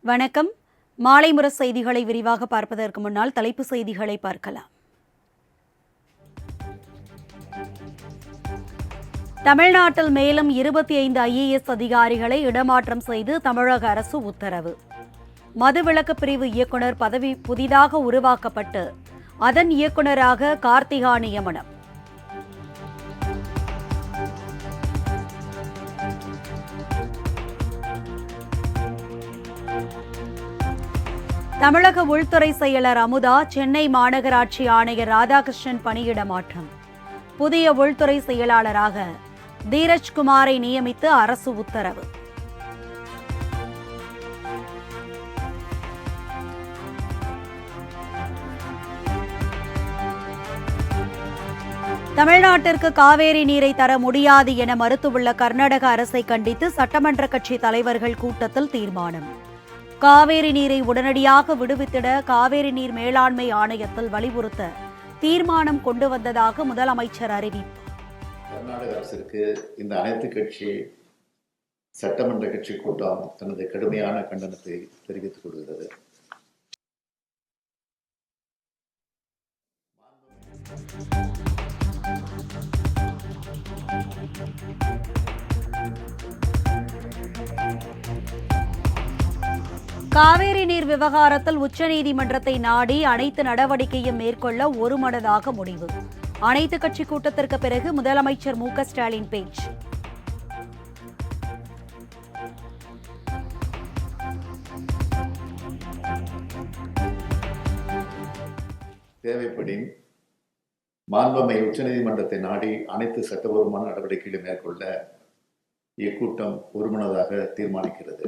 வணக்கம். மாலை முரசு செய்திகளை விரிவாக பார்ப்பதற்கு முன்னால் தலைப்புச் செய்திகளை பார்க்கலாம். தமிழ்நாட்டில் மேலும் 25 IAS அதிகாரிகளை இடமாற்றம் செய்து தமிழக அரசு உத்தரவு. மதுவிலக்கு பிரிவு இயக்குநர் பதவி புதிதாக உருவாக்கப்பட்டு அதன் இயக்குநராக கார்த்திகா நியமனம். தமிழக உள்துறை செயலர் அமுதா சென்னை மாநகராட்சி ஆணையர் ராதாகிருஷ்ணன் பணியிட மாற்றம். புதிய உள்துறை செயலாளராக தீரஜ்குமாரை நியமித்து அரசு உத்தரவு. தமிழ்நாட்டிற்கு காவேரி நீரை தர முடியாது என மறுத்துள்ள கர்நாடக அரசை கண்டித்து சட்டமன்ற கட்சி தலைவர்கள் கூட்டத்தில் தீர்மானம். காவேரி நீரை உடனடியாக விடுவித்திட காவேரி நீர் மேலாண்மை ஆணையத்தில் வலியுறுத்த தீர்மானம் கொண்டு வந்ததாக முதலமைச்சர் அறிவிப்பு. கர்நாடக அரசிற்கு இந்த அனைத்து கட்சி சட்டமன்ற கட்சி கூட்டம் தனது கடுமையான கண்டனத்தை தெரிவித்துக் கொள்கிறது. காவேரி நீர் விவகாரத்தில் உச்சநீதிமன்றத்தை நாடி அனைத்து நடவடிக்கையும் மேற்கொள்ள ஒருமனதாக முடிவு. அனைத்து கட்சி கூட்டத்திற்கு பிறகு முதலமைச்சர் மு க ஸ்டாலின் பேச்சு. தேவைப்படின் மாண்புமிகு உச்சநீதிமன்றத்தை நாடி அனைத்து சட்டபூர்வமான நடவடிக்கைகளை மேற்கொள்ள இக்கூட்டம் ஒருமனதாக தீர்மானிக்கிறது.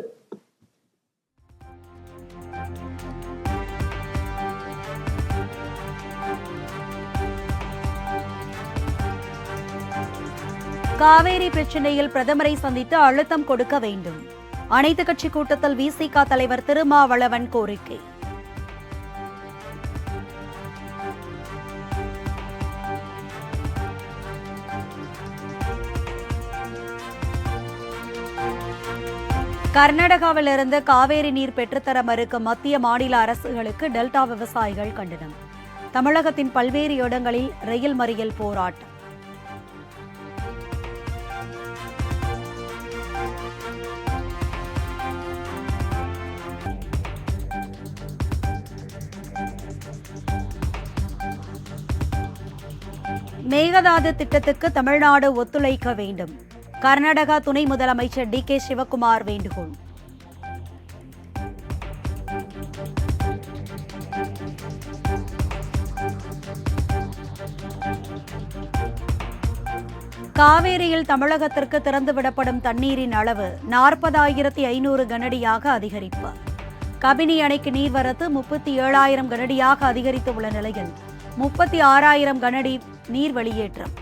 காவேரி பிரச்சினையில் பிரதமரை சந்தித்து அழுத்தம் கொடுக்க வேண்டும். அனைத்து கட்சி கூட்டத்தில் விசிக தலைவர் திருமாவளவன் கோரிக்கை. கர்நாடகாவிலிருந்து காவேரி நீர் பெற்றுத்தர மறுக்கும் மத்திய மாநில அரசுகளுக்கு டெல்டா விவசாயிகள் கண்டனம். தமிழகத்தின் பல்வேறு இடங்களில் ரயில் மறியல் போராட்டம். மேகதாது திட்டத்துக்கு தமிழ்நாடு ஒத்துழைக்க வேண்டும். கர்நாடகா துணை முதலமைச்சர் DK சிவக்குமார் வேண்டுகோள். காவேரியில் தமிழகத்திற்கு திறந்துவிடப்படும் தண்ணீரின் அளவு 40,500 கனஅடியாக அதிகரிப்பு. கபினி அணைக்கு நீர்வரத்து 37,000 கனஅடியாக அதிகரித்துள்ள நிலையில் 36,000 கனஅடி நீர் வெளியேற்றம்.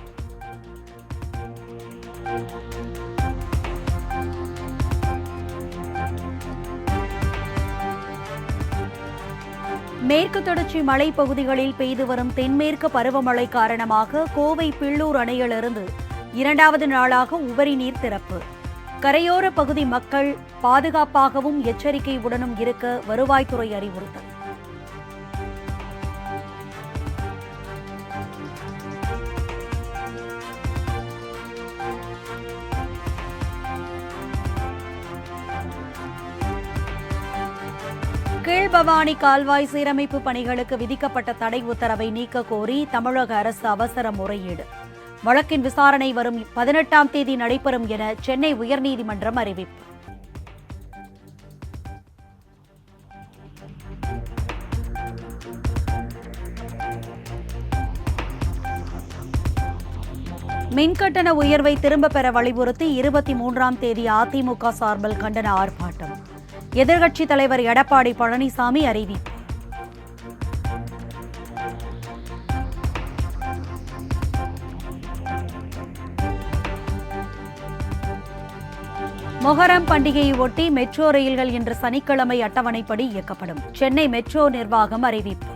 மேற்கு தொடர்ச்சி மலைப்பகுதிகளில் பெய்து வரும் தென்மேற்கு பருவமழை காரணமாக கோவை பில்லூர் அணையிலிருந்து 2வது நாளாக உபரி நீர் திறப்பு. கரையோர பகுதி மக்கள் பாதுகாப்பாகவும் எச்சரிக்கையுடனும் இருக்க வருவாய்த்துறை அறிவுறுத்தல். கீழ்பவானி கால்வாய் சீரமைப்பு பணிகளுக்கு விதிக்கப்பட்ட தடை உத்தரவை நீக்க கோரி தமிழக அரசு அவசர முறையீடு. வழக்கின் விசாரணை வரும் 18ஆம் தேதி நடைபெறும் என சென்னை உயர்நீதிமன்றம் அறிவிப்பு. மின்கட்டண உயர்வை திரும்பப் பெற வலியுறுத்தி 23ஆம் தேதி அதிமுக சார்பில் கண்டன ஆர்ப்பாட்டம். எதிர்க்கட்சித் தலைவர் எடப்பாடி பழனிசாமி அறிவிப்பு. மொஹரம் பண்டிகையை ஒட்டி மெட்ரோ ரயில்கள் இன்று சனிக்கிழமை அட்டவணைப்படி இயக்கப்படும். சென்னை மெட்ரோ நிர்வாகம் அறிவிப்பு.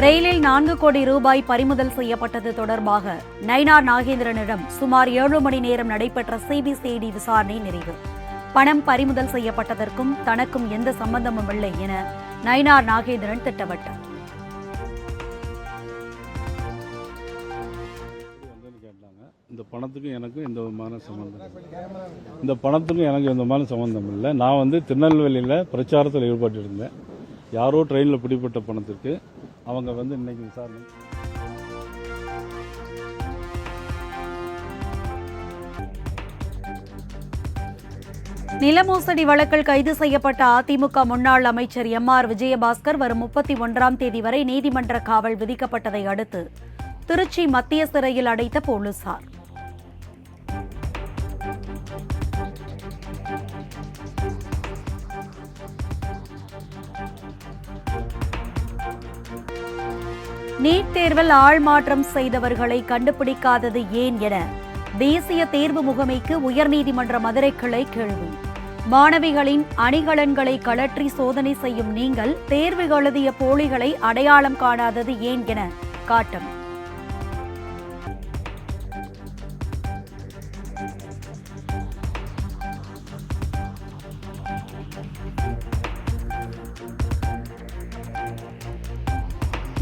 ரயிலில் 4 கோடி ரூபாய் பறிமுதல் செய்யப்பட்டது தொடர்பாக நயினார் நாகேந்திரனிடம் சுமார் 7 மணி நேரம் நடைபெற்ற சிபிசிஐடி விசாரணை நிறைவு. பணம் பறிமுதல் செய்யப்பட்டதற்கும் தனக்கும் எந்த சம்பந்தமும் இல்லை என நயினார் நாகேந்திரன் திட்டவட்டார். இந்த பணத்துக்கும் எனக்கும் எந்த விதமான சம்பந்தம் இல்லை. நான் திருநெல்வேலியில் பிரச்சாரத்தில் ஈடுபட்டு இருந்தேன். யாரோ ட்ரெயினில் பிடிப்பட்ட பணத்திற்கு அவங்க இன்னைக்கு விசாரணை. நில மோசடி வழக்கில் கைது செய்யப்பட்ட அதிமுக முன்னாள் அமைச்சர் எம்.ஆர். விஜயபாஸ்கர் வரும் 31ஆம் தேதி வரை நீதிமன்ற காவல் விதிக்கப்பட்டதை அடுத்து திருச்சி மத்திய சிறையில் அடைத்த போலீசார். நீட் தேர்வில் ஆள்மாற்றம் செய்தவர்களை கண்டுபிடிக்காதது ஏன் என தேசிய தேர்வு முகமைக்கு உயர்நீதிமன்ற மதுரை கிளை கேள்வி. மாணவிகளின் அணிகலன்களை கழற்றி சோதனை செய்யும் நீங்கள் தேர்வு எழுதிய போலிகளை அடையாளம் காணாதது ஏன் என காட்டம்.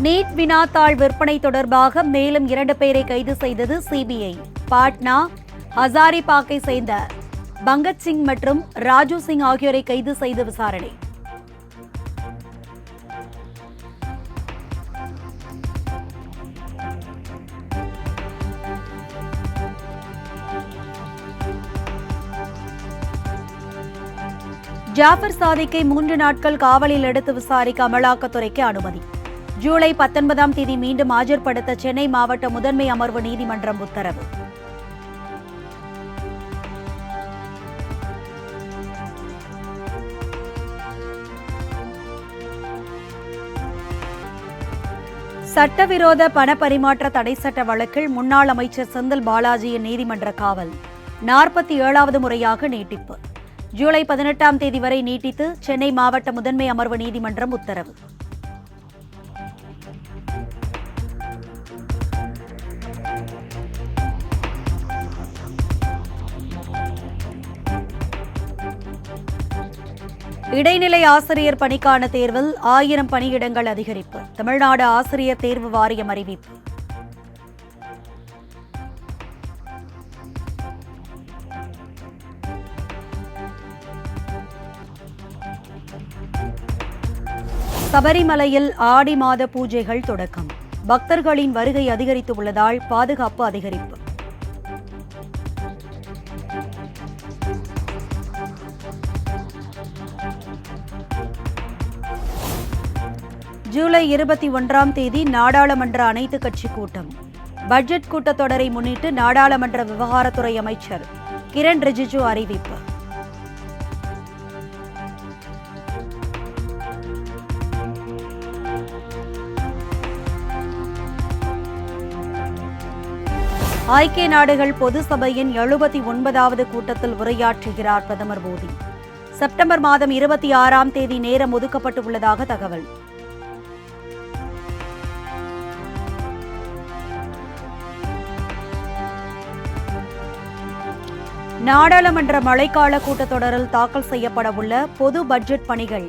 நீட் வினாத்தாள் விற்பனை தொடர்பாக மேலும் 2 பேரை கைது செய்தது சிபிஐ. பாட்னா, ஹசாரிபாக்கை சேர்ந்த பங்கத் சிங் மற்றும் ராஜு சிங் ஆகியோரை கைது செய்து விசாரணை. ஜாஃபர் சாதிக்கை 3 நாட்கள் காவலில் எடுத்து விசாரிக்க அமலாக்கத்துறைக்கு அனுமதி. ஜூலை 19ஆம் தேதி மீண்டும் ஆஜர்படுத்த சென்னை மாவட்ட முதன்மை அமர்வு நீதிமன்றம் உத்தரவு. சட்டவிரோத பண பரிமாற்ற தடை சட்ட வழக்கில் முன்னாள் அமைச்சர் செந்தில் பாலாஜியின் நீதிமன்ற காவல் 47வது முறையாக நீட்டிப்பு. ஜூலை 18ஆம் தேதி வரை நீட்டித்து சென்னை மாவட்ட முதன்மை அமர்வு நீதிமன்றம் உத்தரவு. இடைநிலை ஆசிரியர் பணிக்கான தேர்வில் 1000 பணியிடங்கள் அதிகரிப்பு. தமிழ்நாடு ஆசிரியர் தேர்வு வாரியம் அறிவிப்பு. சபரிமலையில் ஆடி மாத பூஜைகள் தொடக்கம். பக்தர்களின் வருகை அதிகரித்துள்ளதால் பாதுகாப்பு அதிகரிப்பு. ஜூலை 21ஆம் தேதி நாடாளுமன்ற அனைத்துக் கட்சி கூட்டம். பட்ஜெட் கூட்டத்தொடரை முன்னிட்டு நாடாளுமன்ற விவகாரத்துறை அமைச்சர் கிரண் ரிஜிஜு அறிவிப்பு. ஐக்கிய நாடுகள் பொது சபையின் 79வது கூட்டத்தில் உரையாற்றுகிறார் பிரதமர் மோடி. செப்டம்பர் மாதம் 26ஆம் தேதி நேரம் ஒதுக்கப்பட்டுள்ளதாக தகவல். நாடாளுமன்ற மழைக்கால கூட்டத்தொடரில் தாக்கல் செய்யப்படவுள்ள பொது பட்ஜெட் பணிகள்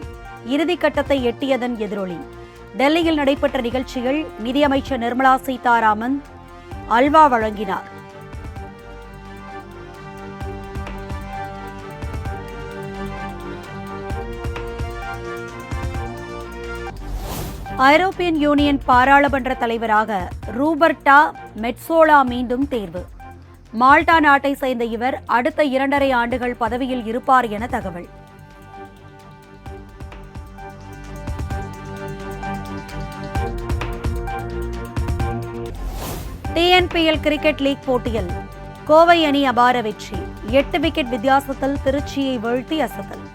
இறுதிக்கட்டத்தை எட்டியதன் எதிரொலி. டெல்லியில் நடைபெற்ற நிகழ்ச்சியில் நிதியமைச்சர் நிர்மலா சீதாராமன் அல்வா வழங்கினார். ஐரோப்பியன் யூனியன் பாராளுமன்ற தலைவராக ரூபர்டா மெட்சோலா மீண்டும் தேர்வு. மால்டா நாட்டை சேர்ந்த இவர் அடுத்த 2.5 ஆண்டுகள் பதவியில் இருப்பார் என தகவல். டிஎன்பிஎல் கிரிக்கெட் லீக் போட்டியில் கோவை அணி அபார வெற்றி. 8 விக்கெட் வித்தியாசத்தில் திருச்சியை வீழ்த்தி அசத்தல்.